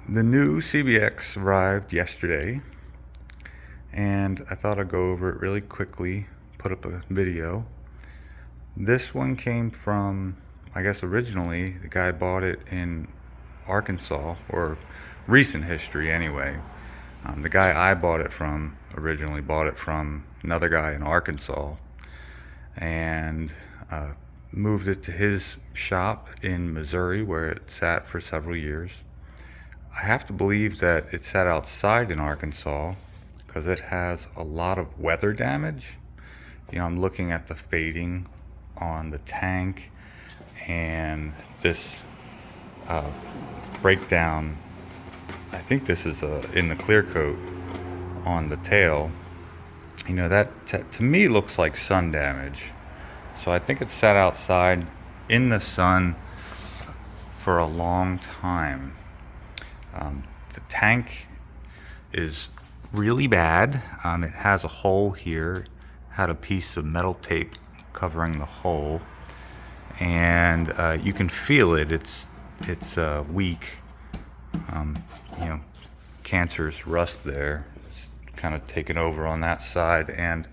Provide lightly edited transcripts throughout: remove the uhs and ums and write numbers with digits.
The new CBX arrived yesterday, and I thought I'd go over it really quickly, put up a video. This one came from, I guess originally, the guy bought it in Arkansas, or recent history anyway. The guy I bought it from originally bought it from another guy in Arkansas, and moved it to his shop in Missouri, where it sat for several years. I have to believe that it sat outside in Arkansas because it has a lot of weather damage. I'm looking at the fading on the tank and this breakdown. I think this is in the clear coat on the tail. That to me looks like sun damage. So I think it sat outside in the sun for a long time. The tank is really bad. It has a hole here, had a piece of metal tape covering the hole, and you can feel it. It's weak. Cancerous rust there. It's kind of taken over on that side, and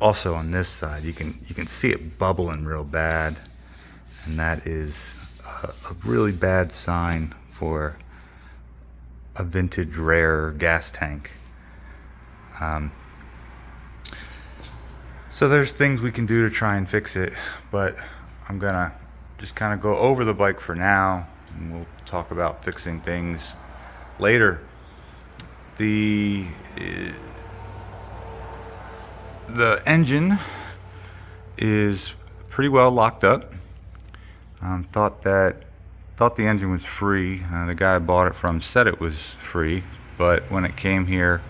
also on this side, you can see it bubbling real bad, and that is a really bad sign for a vintage rare gas tank. So there's things we can do to try and fix it, but I'm gonna just kind of go over the bike for now, and we'll talk about fixing things later. The engine is pretty well locked up. Thought the engine was free. The guy I bought it from said it was free, but when it came here,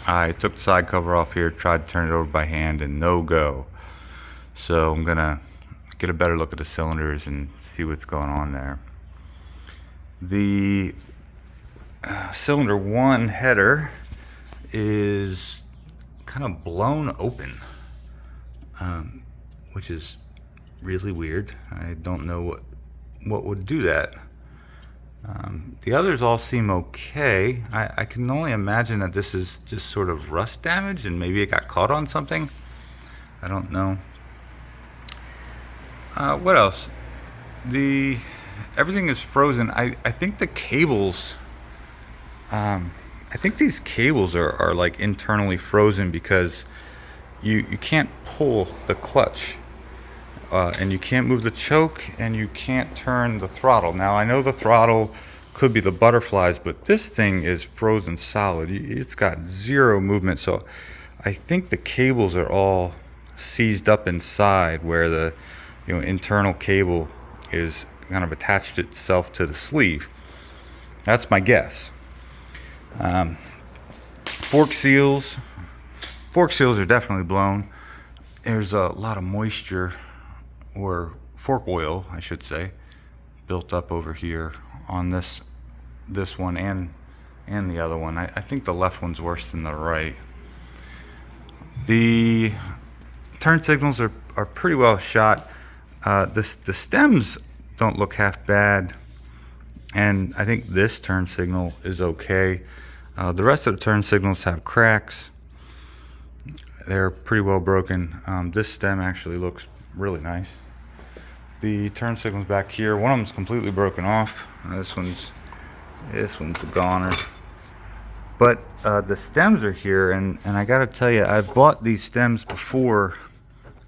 I took the side cover off here, tried to turn it over by hand, and no go. So I'm gonna get a better look at the cylinders and see what's going on there. The cylinder 1 header is kind of blown open, which is really weird. I don't know what would do that. The others all seem okay. I can only imagine that this is just sort of rust damage, and maybe it got caught on something. I don't know. What else? Everything is frozen. I think the cables, I think these cables are like internally frozen because you can't pull the clutch. And you can't move the choke, and you can't turn the throttle. Now, I know the throttle could be the butterflies, but this thing is frozen solid. It's got zero movement, so I think the cables are all seized up inside, where the internal cable is kind of attached itself to the sleeve. That's my guess. Fork seals are definitely blown. There's a lot of moisture, or fork oil, I should say, built up over here on this one and the other one. I think the left one's worse than the right. The turn signals are pretty well shot. The stems don't look half bad, and I think this turn signal is okay. The rest of the turn signals have cracks. They're pretty well broken. This stem actually looks really nice. The turn signals back here, one of them's completely broken off. This one's a goner. But the stems are here, and I gotta tell you, I've bought these stems before,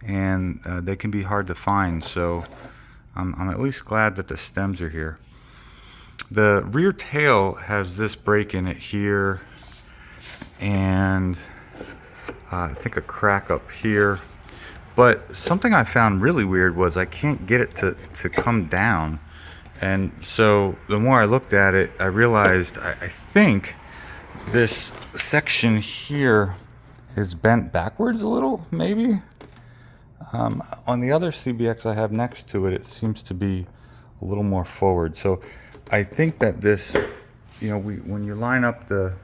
and they can be hard to find. So I'm at least glad that the stems are here. The rear tail has this break in it here, and I think a crack up here. But something I found really weird was I can't get it to come down. And so the more I looked at it, I realized I think this section here is bent backwards a little, maybe. On the other CBX I have next to it, it seems to be a little more forward. So I think that this, when you line up the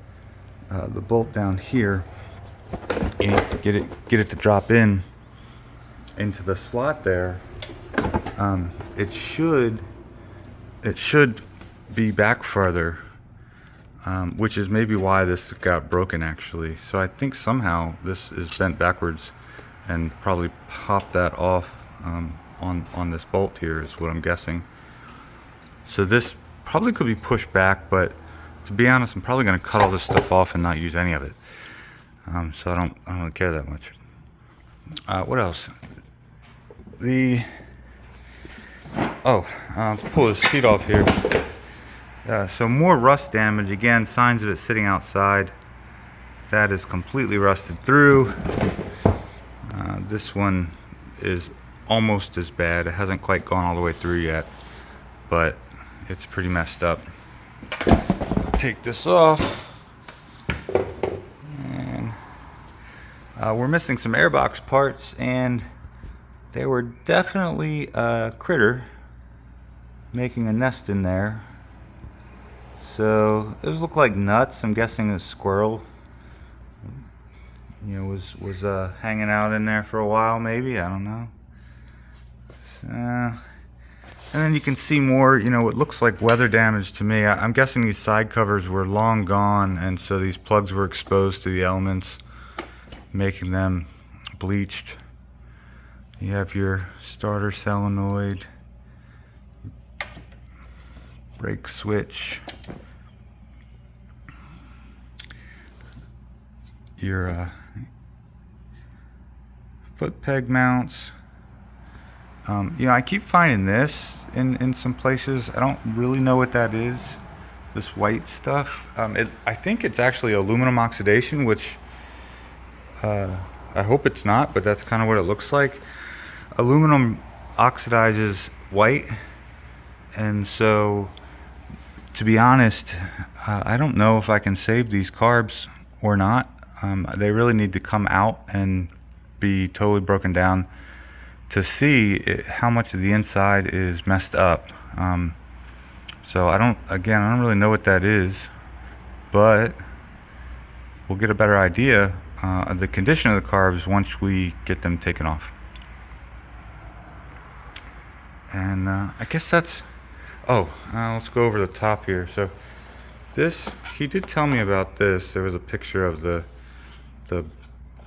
bolt down here, and get it to drop into the slot there, it should be back further which is maybe why this got broken actually. So I think somehow this is bent backwards and probably popped that off on this bolt here is what I'm guessing. So this probably could be pushed back, but to be honest, I'm probably going to cut all this stuff off and not use any of it. So I don't really care that much. What else? Let's pull this seat off here. So more rust damage, again, signs of it sitting outside. That is completely rusted through. This one is almost as bad. It hasn't quite gone all the way through yet, but it's pretty messed up. Take this off. And we're missing some airbox parts, and they were definitely a critter making a nest in there. So those look like nuts. I'm guessing a squirrel, was hanging out in there for a while, maybe. I don't know. And then you can see more, what looks like weather damage to me. I'm guessing these side covers were long gone, and so these plugs were exposed to the elements, making them bleached. You have your starter solenoid, brake switch, your foot peg mounts. I keep finding this in some places. I don't really know what that is, this white stuff. I think it's actually aluminum oxidation, which I hope it's not, but that's kind of what it looks like. Aluminum oxidizes white, and so to be honest, I don't know if I can save these carbs or not. They really need to come out and be totally broken down to see how much of the inside is messed up. So I don't really know what that is, but we'll get a better idea of the condition of the carbs once we get them taken off. And I guess that's, let's go over the top here. So this, he did tell me about this. There was a picture of the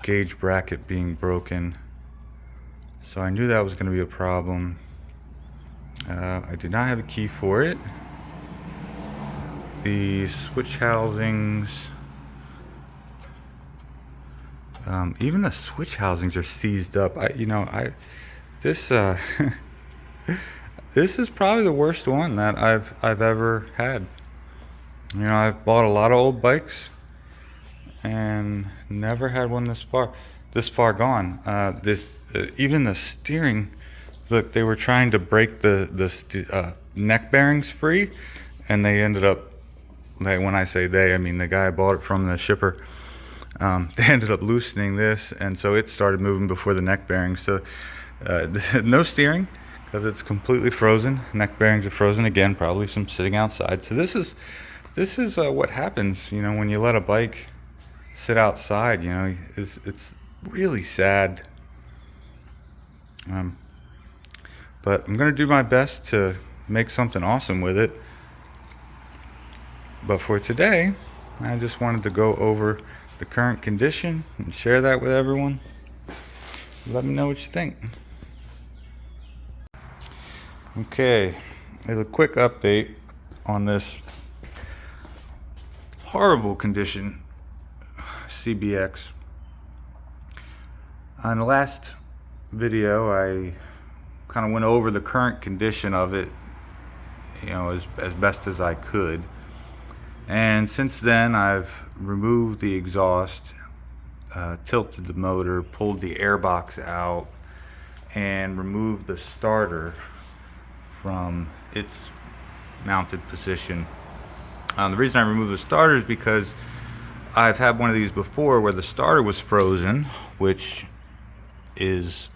gauge bracket being broken. So I knew that was going to be a problem. I did not have a key for it. The switch housings, even the switch housings are seized up. This is probably the worst one that I've ever had. I've bought a lot of old bikes and never had one this far gone. Even the steering, look, they were trying to break the neck bearings free, and they ended up, when I say they, I mean the guy I bought it from, the shipper. They ended up loosening this, and so it started moving before the neck bearings. So no steering, because it's completely frozen. Neck bearings are frozen again, probably some sitting outside. So this is what happens, when you let a bike sit outside. It's really sad. But I'm gonna do my best to make something awesome with it. But for today, I just wanted to go over the current condition and share that with everyone. Let me know what you think. Okay, here's a quick update on this horrible condition CBX. On the last video, I kind of went over the current condition of it, as best as I could. And since then, I've removed the exhaust, tilted the motor, pulled the airbox out, and removed the starter from its mounted position. The reason I removed the starter is because I've had one of these before where the starter was frozen, which is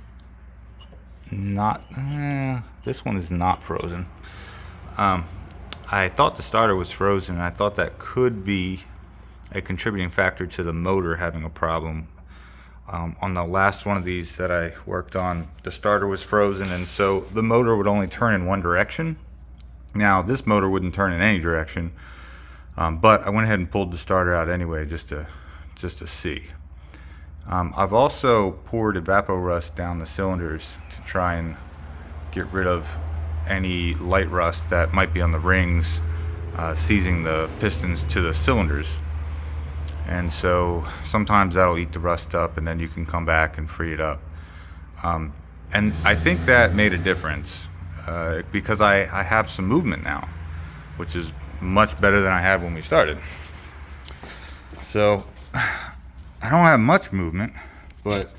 not, this one is not frozen. I thought the starter was frozen, and I thought that could be a contributing factor to the motor having a problem. On the last one of these that I worked on, the starter was frozen, and so the motor would only turn in one direction. Now this motor wouldn't turn in any direction. But I went ahead and pulled the starter out anyway just to see. I've also poured Evapo-Rust down the cylinders to try and get rid of any light rust that might be on the rings, seizing the pistons to the cylinders. And so sometimes that'll eat the rust up, and then you can come back and free it up. And I think that made a difference because I have some movement now, which is much better than I had when we started. So I don't have much movement, but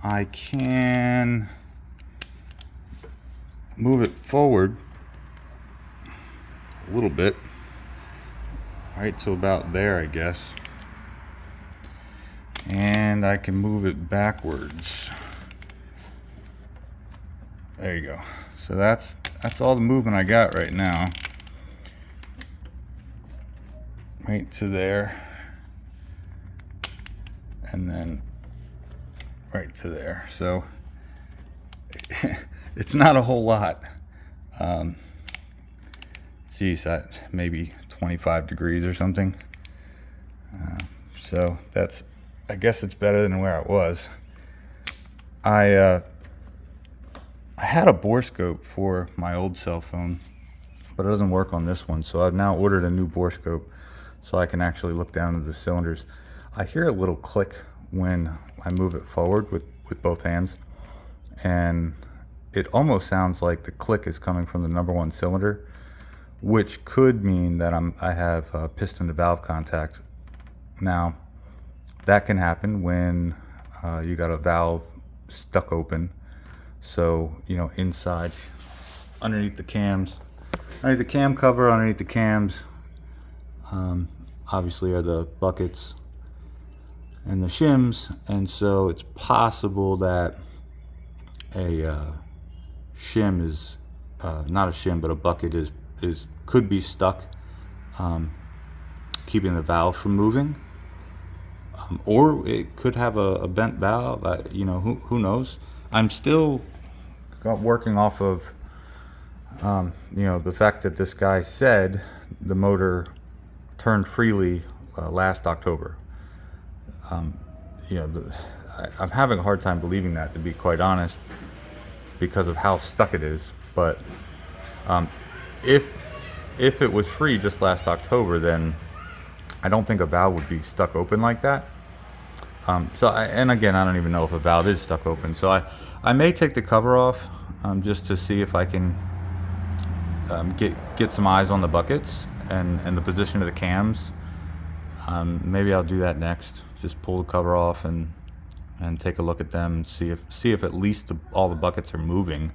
I can move it forward a little bit, right to about there, I guess. And I can move it backwards. There you go. So that's all the movement I got right now. Right to there. And then right to there. So it's not a whole lot. Geez, that maybe 25 degrees or something. So that's, I guess it's better than where I was. I had a borescope for my old cell phone, but it doesn't work on this one. So I've now ordered a new borescope so I can actually look down at the cylinders. I hear a little click when I move it forward with both hands, and it almost sounds like the click is coming from the number one cylinder, which could mean that I have piston to valve contact. Now, that can happen when you got a valve stuck open. So, you know, inside, underneath the cams, underneath the cam cover, underneath the cams, obviously are the buckets and the shims. And so it's possible that a shim is, not a shim, but a bucket could be stuck, keeping the valve from moving. Or it could have a bent valve, you know, who knows? I'm still working off of, you know, the fact that this guy said the motor turned freely last October. You know, I'm having a hard time believing that, to be quite honest, because of how stuck it is. But if it was free just last October, then I don't think a valve would be stuck open like that. And again, I don't even know if a valve is stuck open. So I may take the cover off just to see if I can get some eyes on the buckets and the position of the cams. Maybe I'll do that next. Just pull the cover off and take a look at them and see if at least all the buckets are moving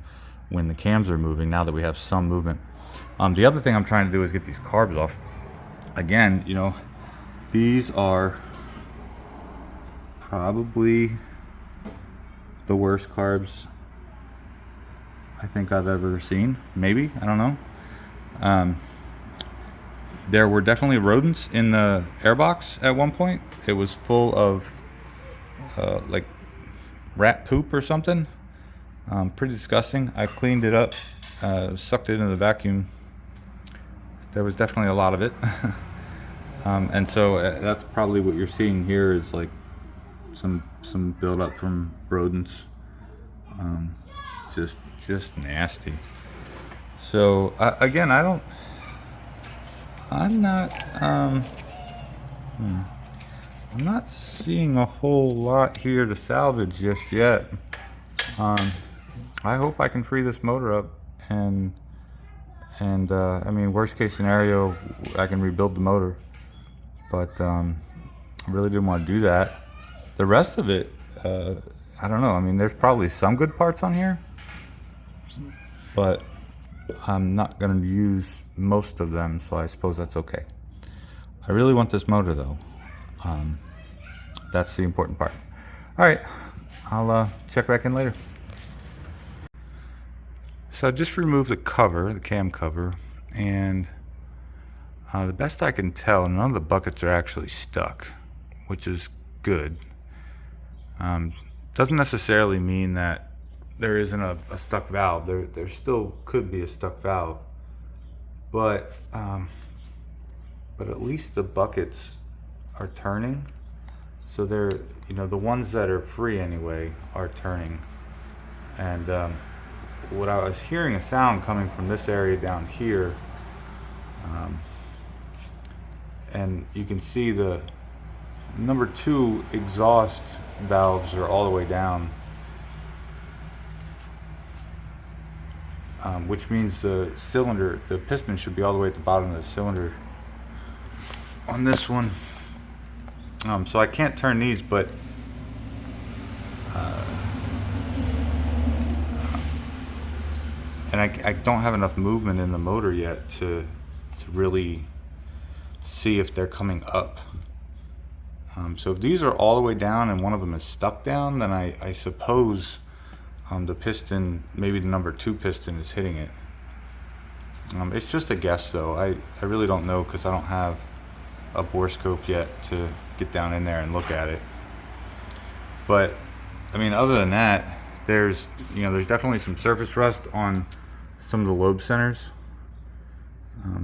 when the cams are moving, now that we have some movement. The other thing I'm trying to do is get these carbs off. Again, you know, these are probably the worst carbs I think I've ever seen. Maybe, I don't know. There were definitely rodents in the airbox at one point. It was full of like rat poop or something. Pretty disgusting. I cleaned it up, sucked it into the vacuum. There was definitely a lot of it. And so that's probably what you're seeing here is like some buildup from rodents. Just nasty. So again, I'm not seeing a whole lot here to salvage just yet. I hope I can free this motor up and I mean, worst case scenario, I can rebuild the motor, but I really didn't want to do that. The rest of it, I don't know. I mean, there's probably some good parts on here, but I'm not going to use most of them, so I suppose that's okay. I really want this motor though. That's the important part. All right, I'll check back in later. So I just removed the cover, the cam cover, and the best I can tell, none of the buckets are actually stuck, which is good. Doesn't necessarily mean that there isn't a stuck valve. There still could be a stuck valve, but but at least the buckets are turning. So they're, the ones that are free anyway are turning. And what I was hearing a sound coming from this area down here, and you can see the number 2 exhaust valves are all the way down, which means the piston should be all the way at the bottom of the cylinder on this one. So I can't turn these, but and I don't have enough movement in the motor yet to really see if they're coming up. So if these are all the way down and one of them is stuck down, then I suppose the piston, maybe the number 2 piston, is hitting it. It's just a guess though. I really don't know, because I don't have a bore scope yet to get down in there and look at it. But I mean, other than that, there's definitely some surface rust on some of the lobe centers.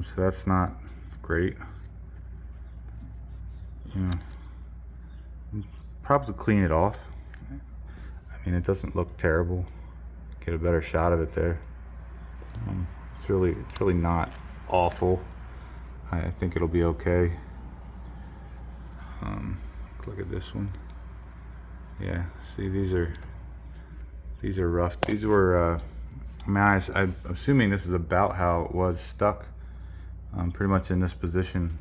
So that's not great. Probably clean it off. I mean, it doesn't look terrible. Get a better shot of it there. It's really not awful. I think it'll be okay. Look at this one. Yeah, see, these are rough. These were I'm assuming this is about how it was stuck, pretty much in this position.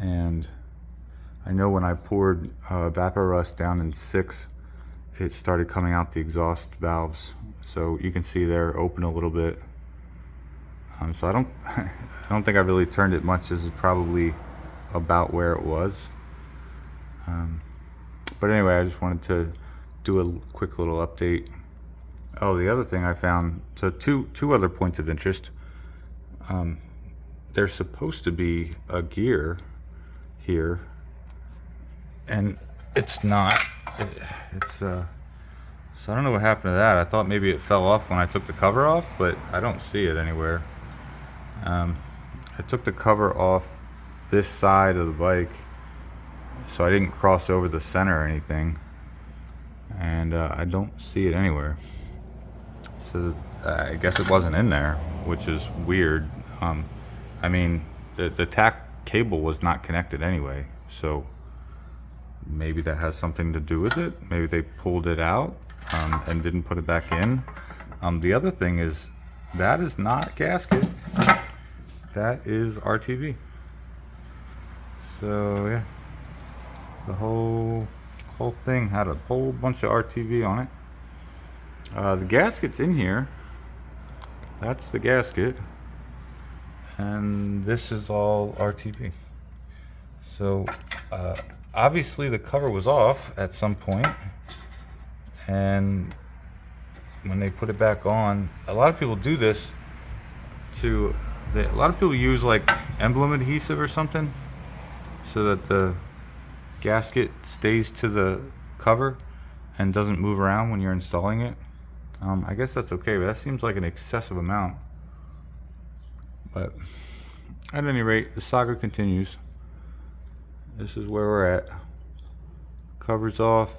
And I know when I poured Vapor Rust down in 6, it started coming out the exhaust valves. So you can see they're open a little bit. So I don't think I really turned it much. This is probably about where it was. But anyway, I just wanted to do a quick little update. Oh, the other thing I found, so two other points of interest. There's supposed to be a gear here, and it's not. So I don't know what happened to that. I thought maybe it fell off when I took the cover off, but I don't see it anywhere. I took the cover off this side of the bike, so I didn't cross over the center or anything, and I don't see it anywhere. So I guess it wasn't in there, which is weird. I mean, the tack cable was not connected anyway, so maybe that has something to do with it. Maybe they pulled it out and didn't put it back in. The other thing is, that is not gasket. That is RTV. So yeah, the whole thing had a whole bunch of RTV on it. The gasket's in here. That's the gasket, and this is all RTV. So obviously the cover was off at some point, and when they put it back on, a lot of people do this a lot of people use like emblem adhesive or something so that the gasket stays to the cover and doesn't move around when you're installing it. I guess that's okay, but that seems like an excessive amount. But at any rate, the saga continues. This is where we're at. Cover's off,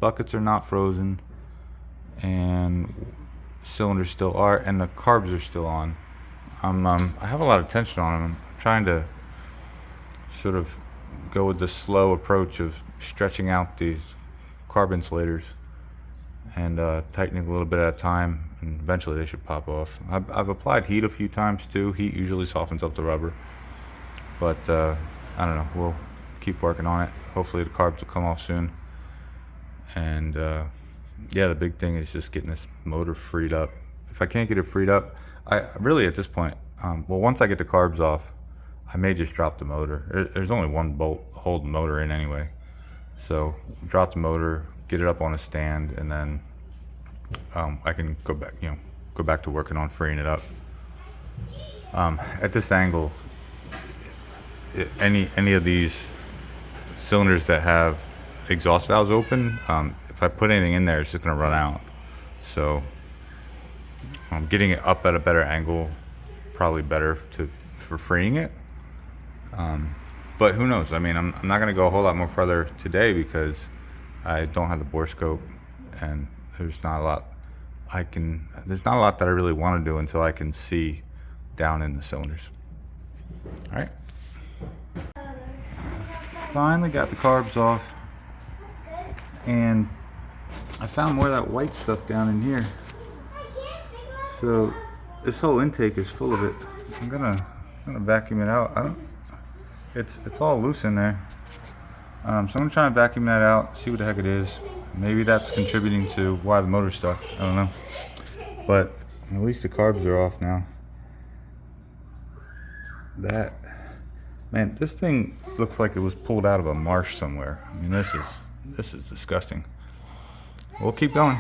buckets are not frozen, and cylinders still are, and the carbs are still on. I have a lot of tension on them. I'm trying to sort of go with the slow approach of stretching out these carb insulators and tightening a little bit at a time, and eventually they should pop off. I've applied heat a few times too. Heat usually softens up the rubber, but I don't know, we'll keep working on it. Hopefully the carbs will come off soon. And yeah, the big thing is just getting this motor freed up. If I can't get it freed up, I really, at this point, well, once I get the carbs off, I may just drop the motor. There's only one bolt holding the motor in anyway, so drop the motor, get it up on a stand, and then I can go back to working on freeing it up. At this angle, any of these cylinders that have exhaust valves open, if I put anything in there, it's just going to run out. So getting it up at a better angle, probably better for freeing it. But who knows? I mean, I'm not going to go a whole lot more further today because I don't have the bore scope, and there's not a lot there's not a lot that I really want to do until I can see down in the cylinders. All right. Finally got the carbs off, and I found more of that white stuff down in here. So this whole intake is full of it. I'm gonna vacuum it out. It's all loose in there. So I'm gonna try and vacuum that out, see what the heck it is. Maybe that's contributing to why the motor's stuck. I don't know. But at least the carbs are off now. Man, this thing looks like it was pulled out of a marsh somewhere. I mean, this is disgusting. We'll keep going.